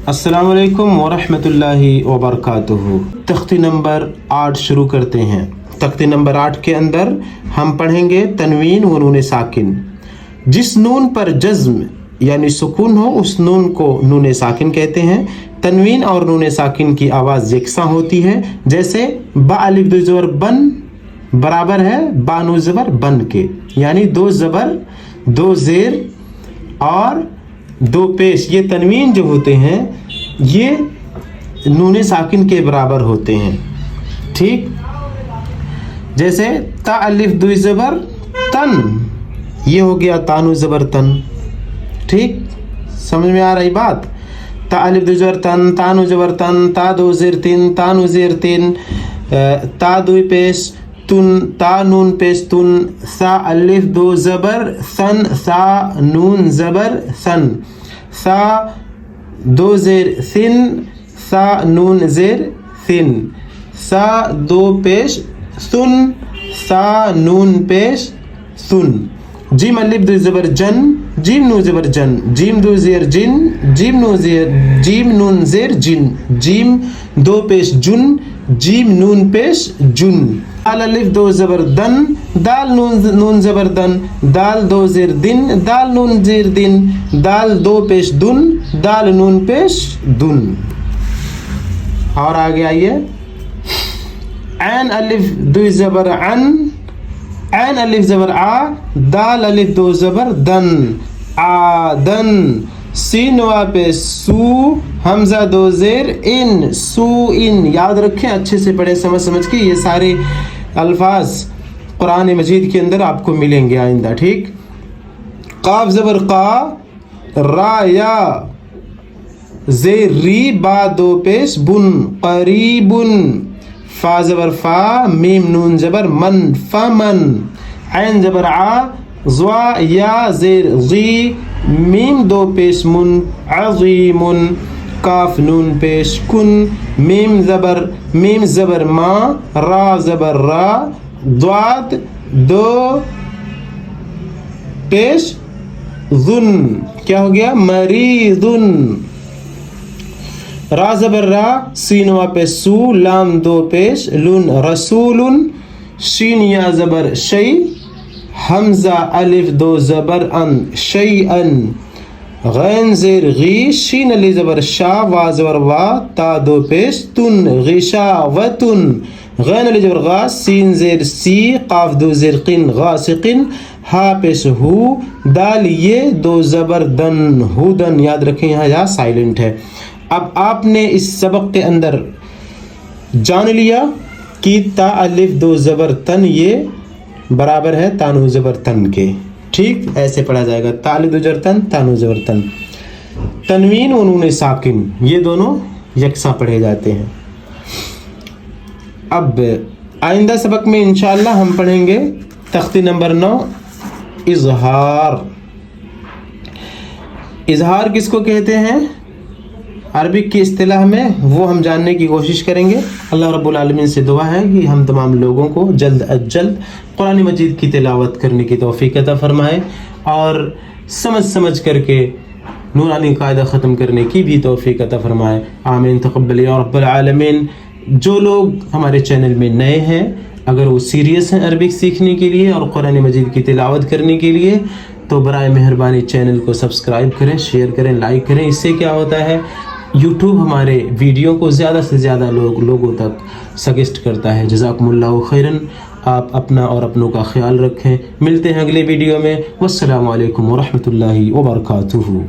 अस्सलाम वालेकुम वरहमतुल्लाहि वबरकातुहू। तख्ती नंबर 8 शुरू करते हैं। तख्ती नंबर 8 के अंदर हम पढ़ेंगे तनवीन व नून साकिन। जिस नून पर जज्म यानी सुकून हो उस नून को नून साकिन कहते हैं। तनवीन और नून साकिन की आवाज़ यकसां होती है। जैसे बा अलिफ दो ज़बर बन बराबर है बा नून ज़बर बन के, यानी दो ज़बर दो ज़ेर और दो पेश। ये तनवीन जो होते हैं ये नून साकिन के बराबर होते हैं। ठीक, जैसे ता अलिफ दो ज़बर तन, ये हो गया तानु ज़बर तन। ठीक, समझ में आ रही बात। ता अलिफ दो ज़बर तन, तानु ज़बर तन, ता दो ज़ेर तीन, तानु ज़ेर तीन, ता दो पेश तुन, ता नून पेश तुन, सा अलिफ दो ज़बर सन, सा नून ज़बर सन, सा दो ज़ेर सिन, सा नून ज़ेर सिन, सा दो पेश सुन, सा नून पेश सुन। जीम अलिफ दो ज़बर जन, जीम नून ज़बर जन, जीम दो ज़ेर जिन, जीम नून ज़ेर जिन, जीम दो पेश जुन, जीम नून पेश जुन। दाल अलिफ दो ज़बर दन, दाल नून ज़बर दन, दाल दो ज़ेर दिन, दाल नून ज़ेर दिन, दाल दो पेश दुन, दाल नून पेश दुन। और आगे आइए, ऐन अलिफ दो ज़बर अन, ऐन अलिफ ज़बर आ, दाल अलिफ दो ज़बर दन, आदन, सीन वा पे सू, हमजा दो ज़ेर इन, सू इन। याद रखें, अच्छे से पढ़ें समझ के। ये सारे अल्फाज कुरान मजीद के अंदर आपको मिलेंगे आइंदा। ठीक, काफ ज़बर का, रा या ज़ेर री, बा दो पेश बुन, करीबुन, फा ज़बर फा, मीम नून ज़बर मन, फमन, ऐन ज़बर आ, ज़्वा या ज़ेर ज़ी, मीम दो पेश मुन, अज़ीमुन, काफ नून पेश कुन, मीम ज़बर मा, रा ज़बर रा, द्वाद दो पेश ज़ुन, क्या हो गया मरीज़ुन, रा ज़बर रा, सीन वा पे सू, लाम दो पेश लुन, रसूलुन, शीन या ज़बर शै, हमजा अलिफ दो ज़बर अन, शैअन, गैन ज़ेर गी, शीन अली ज़बर शा, वा ज़बर वा, ता दो पेश तुन, गिशावतुन, गैन अली ज़बर गा, सीन ज़ेर सी, काफ दो ज़ेर किन, गासिकिन, हा पेश हु, दाल ये दो ज़बर दन, हुदन। याद रखें यहाँ या साइलेंट है। अब आपने इस सबक के अंदर जान लिया कि ता अलिफ दो ज़बर तन ये बराबर है तानु ज़बर तन के। ठीक, ऐसे पढ़ा जाएगा, ता अलिफ दो ज़बर तन, तानु ज़बर तन। तनवीन व नून साकिन ये दोनों यकसा पढ़े जाते हैं। अब आइंदा सबक में इंशाअल्लाह हम पढ़ेंगे तख्ती नंबर 9 इज़हार। इज़हार किसको कहते हैं अरबिक की इस्तिलाह में, वो हम जानने की कोशिश करेंगे। अल्लाह रब्बुल आलमीन से दुआ है कि हम तमाम लोगों को जल्द अज जल्द कुरान मजीद की तिलावत करने की तौफीक अता फरमाए और समझ करके नूरानी कायदा ख़त्म करने की भी तौफीक अता फरमाए। आमीन तक़ब्बल या रब्बल आलमीन। जो लोग हमारे चैनल में नए हैं, अगर वो सीरियस हैं अरबिक सीखने के लिए और कुरान मजीद की तिलावत करने के लिए, तो बराए मेहरबानी चैनल को सब्सक्राइब करें, शेयर करें, लाइक करें। इससे क्या होता है, यूट्यूब हमारे वीडियो को ज़्यादा से ज़्यादा लोगों तक सजेस्ट करता है। जज़ाकुमुल्लाहु खैरन। आप अपना और अपनों का ख्याल रखें। मिलते हैं अगले वीडियो में। वस्सलामु अलैकुम वरहमतुल्लाहि वबरकातुहू।